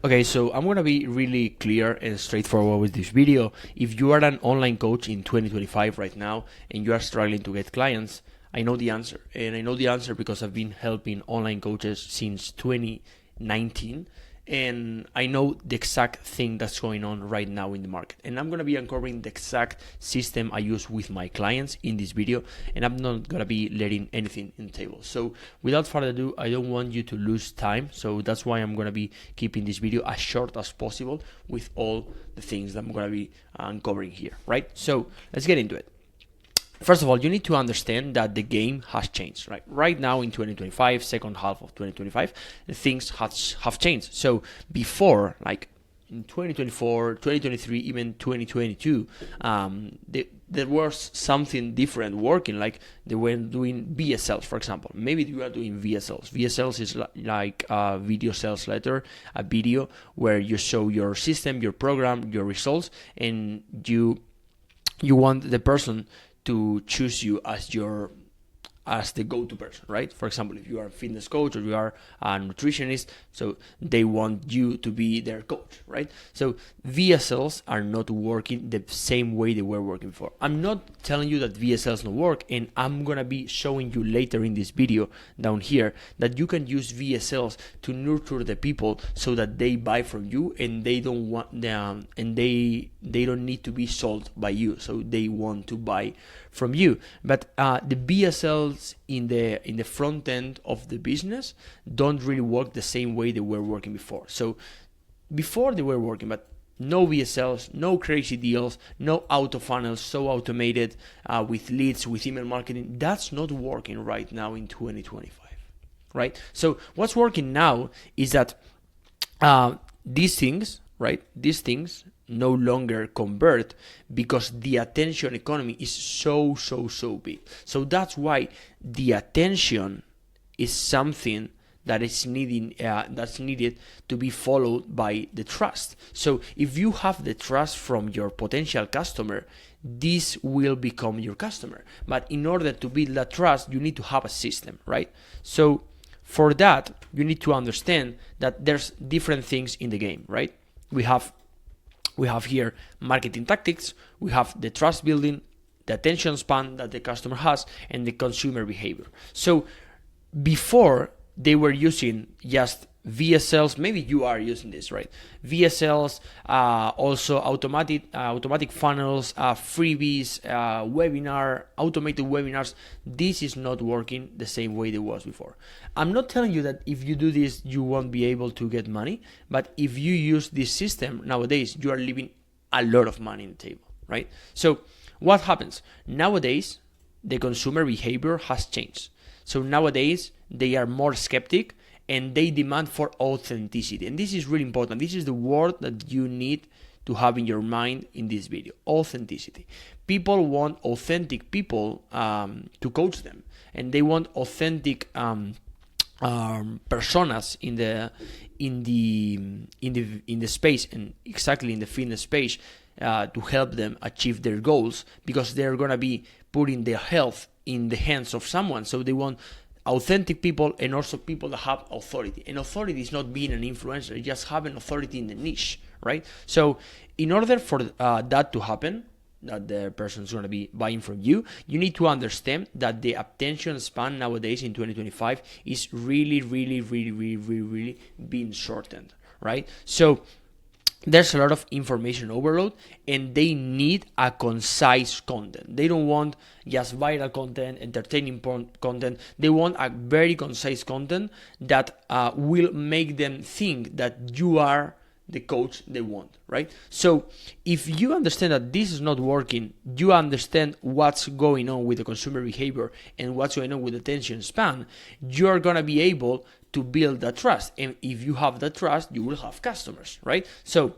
Okay, so I'm gonna be really clear and straightforward with this video. If you are an online coach in 2025 right now and you are struggling to get clients, I know the answer. And I know the answer because I've been helping online coaches since 2019. And I know the exact thing that's going on right now in the market. And I'm going to be uncovering the exact system I use with my clients in this video. And I'm not going to be letting anything in the table. So without further ado, I don't want you to lose time. So that's why I'm going to be keeping this video as short as possible with all the things that I'm going to be uncovering here, right? So let's get into it. First of all, you need to understand that the game has changed, right? Right now in 2025, second half of 2025, things have changed. So before, like in 2024, 2023, even 2022, there was something different working, like they were doing VSLs, for example. Maybe you are doing VSLs. VSLs is like a video sales letter, a video where you show your system, your program, your results, and you want the person to choose you as the go-to person, right? For example, if you are a fitness coach or you are a nutritionist, so they want you to be their coach, right? So VSLs are not working the same way they were working before. I'm not telling you that VSLs don't work, and I'm gonna be showing you later in this video down here that you can use VSLs to nurture the people so that they buy from you and they don't want them, and they don't need to be sold by you, so they want to buy from you. But the VSLs in the front end of the business don't really work the same way they were working before. So before they were working, but no VSLs, no crazy deals, no auto funnels, so automated with leads, with email marketing. That's not working right now in 2025, right? So what's working now is that these things no longer convert because the attention economy is so big. So that's why the attention is something that is needed to be followed by the trust. So if you have the trust from your potential customer, this will become your customer. But in order to build that trust, you need to have a system, right? So for that, you need to understand that there's different things in the game, right? We have here marketing tactics, we have the trust building, the attention span that the customer has, and the consumer behavior. So before they were using just VSLs, maybe you are using this, right? VSLs, also automatic funnels, freebies, automated webinars. This is not working the same way it was before. I'm not telling you that if you do this, you won't be able to get money, but if you use this system nowadays, you are leaving a lot of money on the table, right? So what happens? Nowadays, the consumer behavior has changed. So nowadays, they are more skeptic and they demand for authenticity. And this is really important. This is the word that you need to have in your mind in this video: authenticity. People want authentic people to coach them, and they want authentic personas in the space, and exactly in the fitness space, to help them achieve their goals, because they're gonna be putting their health in the hands of someone. So they want authentic people, and also people that have authority. And authority is not being an influencer, just having authority in the niche, right? So in order for that to happen, that the person's going to be buying from you, you need to understand that the attention span nowadays in 2025 is really being shortened, right? So there's a lot of information overload, and they need a concise content. They don't want just viral content, entertaining content. They want a very concise content that will make them think that you are the coach they want, right? So if you understand that this is not working, you understand what's going on with the consumer behavior and what's going on with the attention span, you're gonna be able to build that trust. And if you have that trust, you will have customers, right? So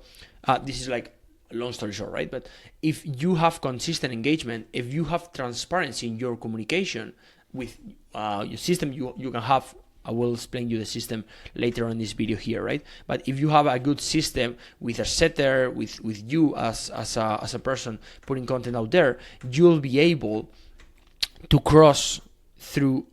this is like a long story short, right? But if you have consistent engagement, if you have transparency in your communication with your system, you can have, I will explain you the system later on in this video here, right? But if you have a good system with a setter, with you as a person putting content out there, you'll be able to cross through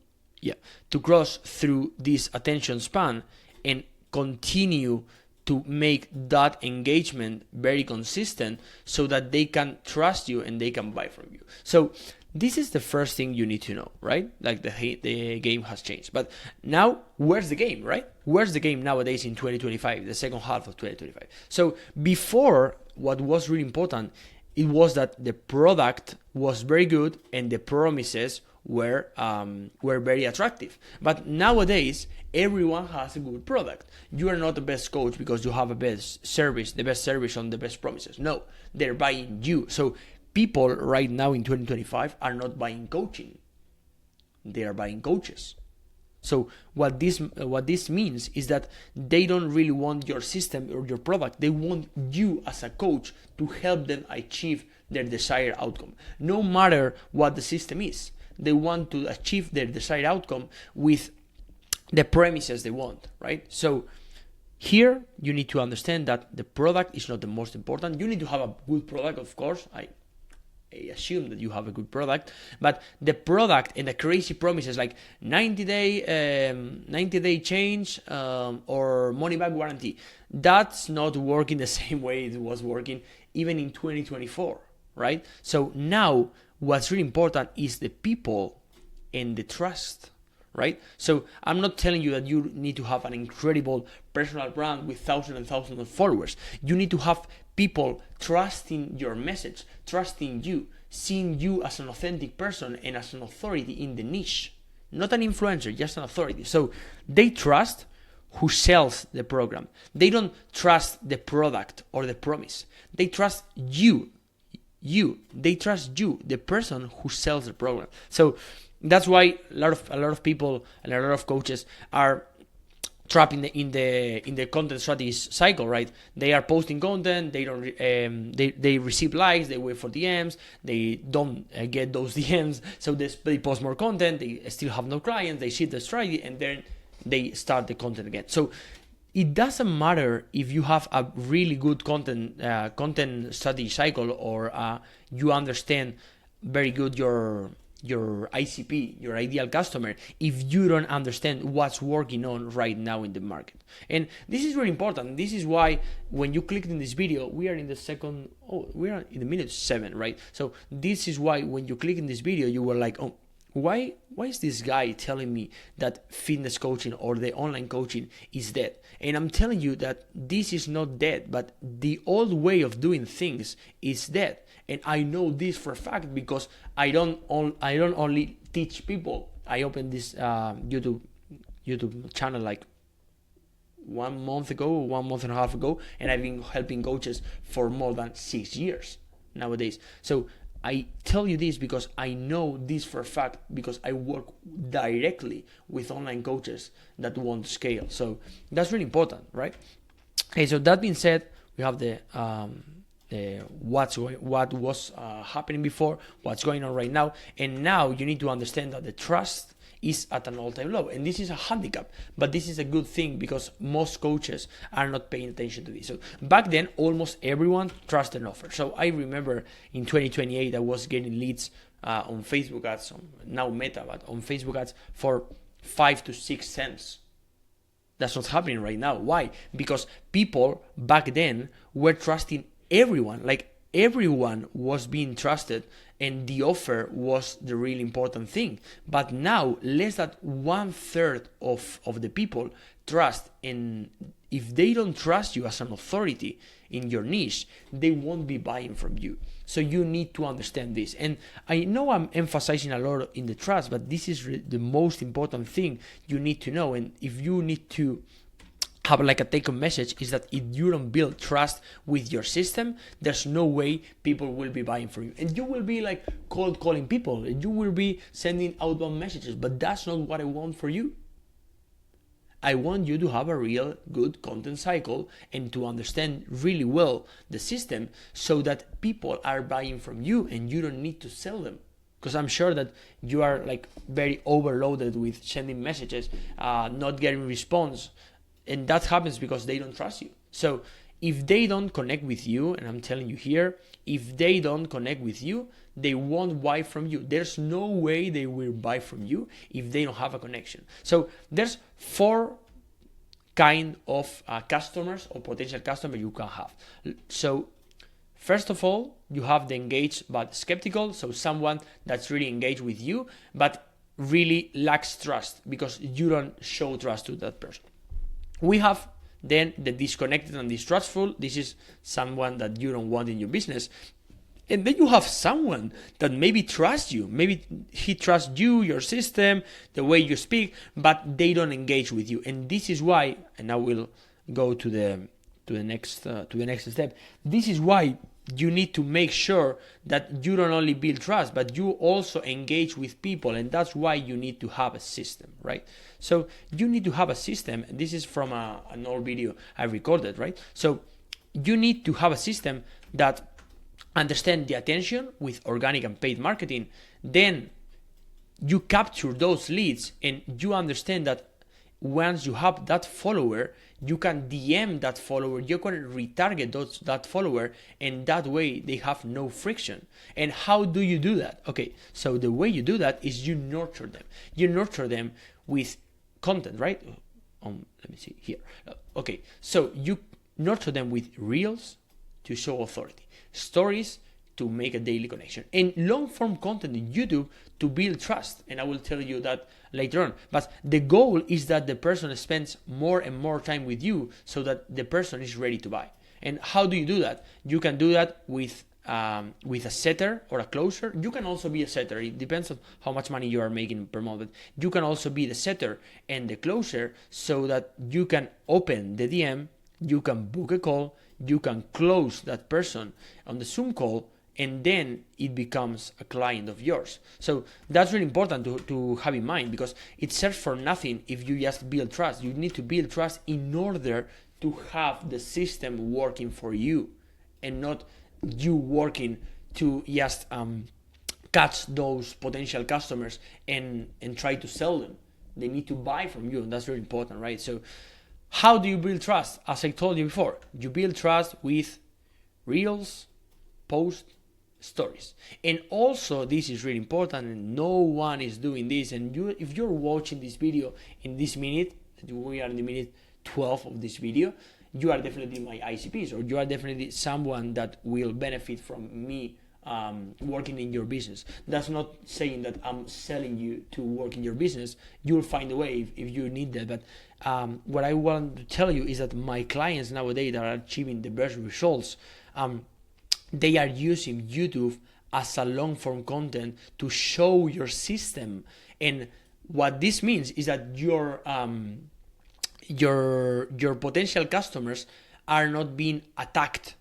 this attention span and continue to make that engagement very consistent so that they can trust you and they can buy from you. So this is the first thing you need to know, right? Like the game has changed. But now, where's the game, right? Where's the game nowadays in 2025, the second half of 2025? So before, what was really important, it was that the product was very good and the promises were very attractive. But nowadays, everyone has a good product. You are not the best coach because you have the best service on the best promises. No, they're buying you. So people right now in 2025 are not buying coaching. They are buying coaches. So what this means is that they don't really want your system or your product. They want you as a coach to help them achieve their desired outcome. No matter what the system is, they want to achieve their desired outcome with the premises they want, right? So here you need to understand that the product is not the most important. You need to have a good product, of course. I assume that you have a good product, but the product and the crazy promises like 90-day change or money back guarantee, that's not working the same way it was working even in 2024, right? So now what's really important is the people and the trust, right? So I'm not telling you that you need to have an incredible personal brand with thousands and thousands of followers. You need to have people trusting your message, trusting you, seeing you as an authentic person and as an authority in the niche, not an influencer, just an authority. So they trust who sells the program. They don't trust the product or the promise. They trust you. They trust you, the person who sells the program. So that's why a lot of people and a lot of coaches are trapped in the content strategy cycle, right? They are posting content, they don't they receive likes, they wait for DMs, they don't get those DMs, so they post more content, they still have no clients, they shift the strategy, and then they start the content again. So it doesn't matter if you have a really good content strategy cycle or you understand very good your ICP, your ideal customer, if you don't understand what's working on right now in the market. And this is very important. This is why when you clicked in this video, we are in the minute 7, right? So this is why when you click in this video, you were like, oh, why is this guy telling me that fitness coaching or the online coaching is dead? And I'm telling you that this is not dead, but the old way of doing things is dead. And I know this for a fact because I don't only teach people. I opened this YouTube channel like 1 month ago, 1 month and a half ago, and I've been helping coaches for more than 6 years nowadays. So I tell you this because I know this for a fact because I work directly with online coaches that want to scale. So that's really important, right? Okay, so that being said, we have the what was happening before, what's going on right now, and now you need to understand that the trust is at an all-time low, and this is a handicap, but this is a good thing because most coaches are not paying attention to this. So back then, almost everyone trusted an offer. So I remember in 2028, I was getting leads on Facebook ads, now Meta, but on Facebook ads for 5 to 6 cents. That's not happening right now. Why? Because people back then were trusting everyone. Like everyone was being trusted and the offer was the really important thing. But now less than 1/3 of the people trust, and if they don't trust you as an authority in your niche, they won't be buying from you. So you need to understand this. And I know I'm emphasizing a lot in the trust, but this is the most important thing you need to know. And if you need to have like a take-home message, is that if you don't build trust with your system, there's no way people will be buying from you. And you will be like cold calling people, and you will be sending outbound messages, but that's not what I want for you. I want you to have a real good content cycle and to understand really well the system so that people are buying from you and you don't need to sell them. Because I'm sure that you are like very overloaded with sending messages, not getting response. And that happens because they don't trust you. So if they don't connect with you, and I'm telling you here, if they don't connect with you, they won't buy from you. There's no way they will buy from you if they don't have a connection. So there's 4 kind of customers or potential customers you can have. So first of all, you have the engaged but skeptical, so someone that's really engaged with you but really lacks trust because you don't show trust to that person. We have then the disconnected and distrustful. This is someone that you don't want in your business. And then you have someone that maybe trusts you. Maybe he trusts you, your system, the way you speak, but they don't engage with you. And this is why, and I will go to the next step. This is why you need to make sure that you don't only build trust, but you also engage with people, and that's why you need to have a system, right? So you need to have a system. This is from an old video I recorded, right? So you need to have a system that understand the attention with organic and paid marketing. Then you capture those leads and you understand that once you have that follower, you can DM that follower, you can retarget that follower, and that way they have no friction. And how do you do that? Okay, so the way you do that is you nurture them. You nurture them with content, right? Let me see here. Okay, so you nurture them with reels to show authority, stories to make a daily connection, and long-form content in YouTube to build trust. And I will tell you that later on. But the goal is that the person spends more and more time with you so that the person is ready to buy. And how do you do that? You can do that with a setter or a closer. You can also be a setter. It depends on how much money you are making per month. But you can also be the setter and the closer so that you can open the DM, you can book a call, you can close that person on the Zoom call, and then it becomes a client of yours. So that's really important to have in mind, because it serves for nothing if you just build trust. You need to build trust in order to have the system working for you, and not you working to just catch those potential customers and try to sell them. They need to buy from you, and that's really important, right? So how do you build trust? As I told you before, you build trust with reels, posts, stories. And also, this is really important, and no one is doing this. And if you're watching this video in this minute, we are in the minute 12 of this video, you are definitely my ICPs, or you are definitely someone that will benefit from me working in your business. That's not saying that I'm selling you to work in your business. You'll find a way if you need that. But what I want to tell you is that my clients nowadays that are achieving the best results, they are using YouTube as a long-form content to show your system. And what this means is that your potential customers are not being attacked,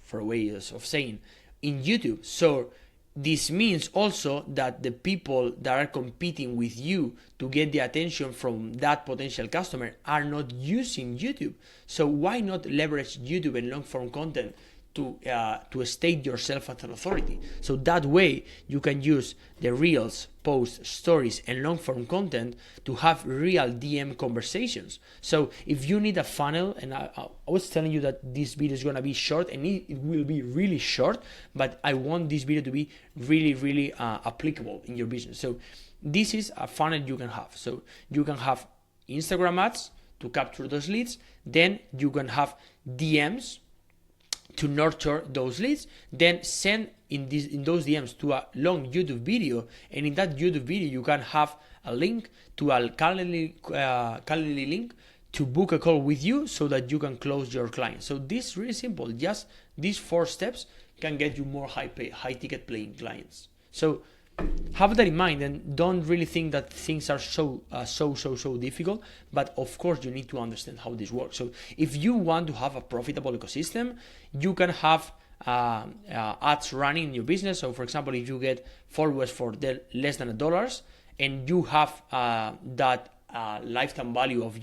for ways of saying, in YouTube. So this means also that the people that are competing with you to get the attention from that potential customer are not using YouTube. So why not leverage YouTube and long-form content to state yourself as an authority? So that way you can use the reels, posts, stories, and long-form content to have real DM conversations. So if you need a funnel, and I was telling you that this video is going to be short, and it will be really short, but I want this video to be really, really applicable in your business. So this is a funnel you can have. So you can have Instagram ads to capture those leads. Then you can have DMs to nurture those leads, then send in those DMs to a long YouTube video, and in that YouTube video you can have a link to a Calendly link to book a call with you so that you can close your client. So this is really simple. Just these 4 steps can get you more high ticket paying clients. So have that in mind, and don't really think that things are so difficult. But of course, you need to understand how this works. So if you want to have a profitable ecosystem, you can have ads running in your business. So for example, if you get followers for less than $1, and you have that lifetime value of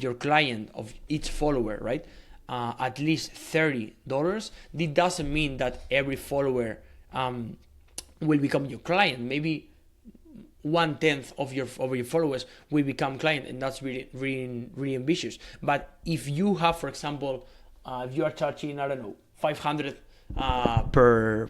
your client, of each follower, right? At least $30. This doesn't mean that every follower will become your client. Maybe 1/10 of your followers will become client, and that's really ambitious. But if you have, for example, if you are charging, I don't know, 500 per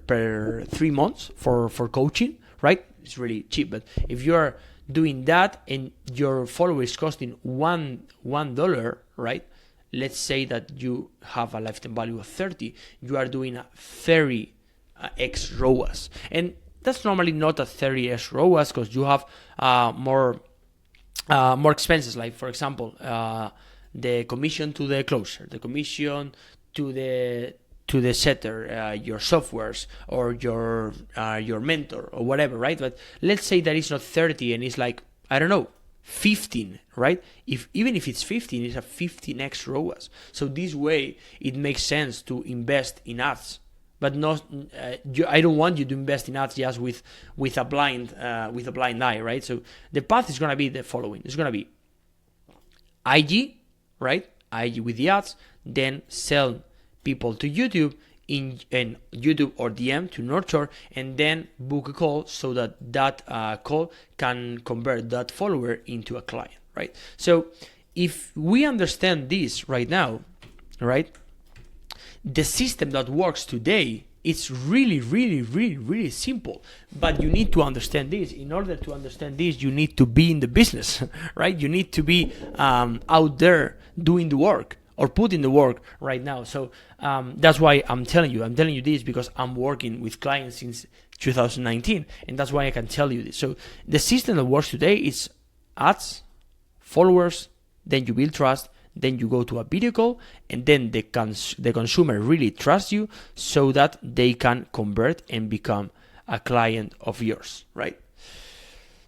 3 months for coaching, right? It's really cheap. But if you are doing that and your follower is costing $1, right? Let's say that you have a lifetime value of 30, you are doing a 30x ROAS. And that's normally not a 30x ROAS because you have more expenses, like for example, the commission to the closer, the commission to the setter, your softwares, or your mentor, or whatever, right? But let's say that it's not 30 and it's like, I don't know, 15, right? Even if it's 15, it's a 15x ROAS. So this way, it makes sense to invest in ads. But not, I don't want you to invest in ads just with a blind eye, right? So the path is gonna be the following: it's gonna be IG, right? IG with the ads, then sell people to YouTube in YouTube or DM to nurture, and then book a call so that call can convert that follower into a client, right? So if we understand this right now, right? The system that works today, it's really simple, but you need to understand this. In order to understand this, you need to be in the business, right? You need to be out there doing the work or putting the work right now. So that's why I'm telling you this, because I'm working with clients since 2019, and that's why I can tell you this. So the system that works today is ads, followers, then you build trust, then you go to a video call, and then the consumer really trusts you so that they can convert and become a client of yours, right?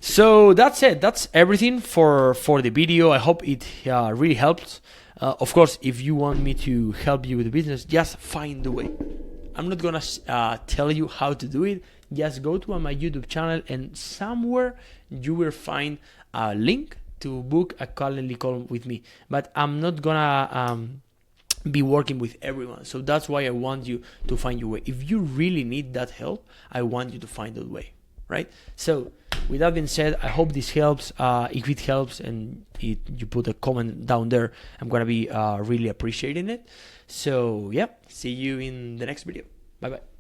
So that's it. That's everything for the video. I hope it really helped. Of course, if you want me to help you with the business, just find the way. I'm not gonna tell you how to do it. Just go to my YouTube channel, and somewhere you will find a link to book a Calendly call with me. But I'm not gonna be working with everyone. So that's why I want you to find your way. If you really need that help, I want you to find that way, right? So with that being said, I hope this helps. If it helps and you put a comment down there, I'm gonna be really appreciating it. So yeah, see you in the next video. Bye bye.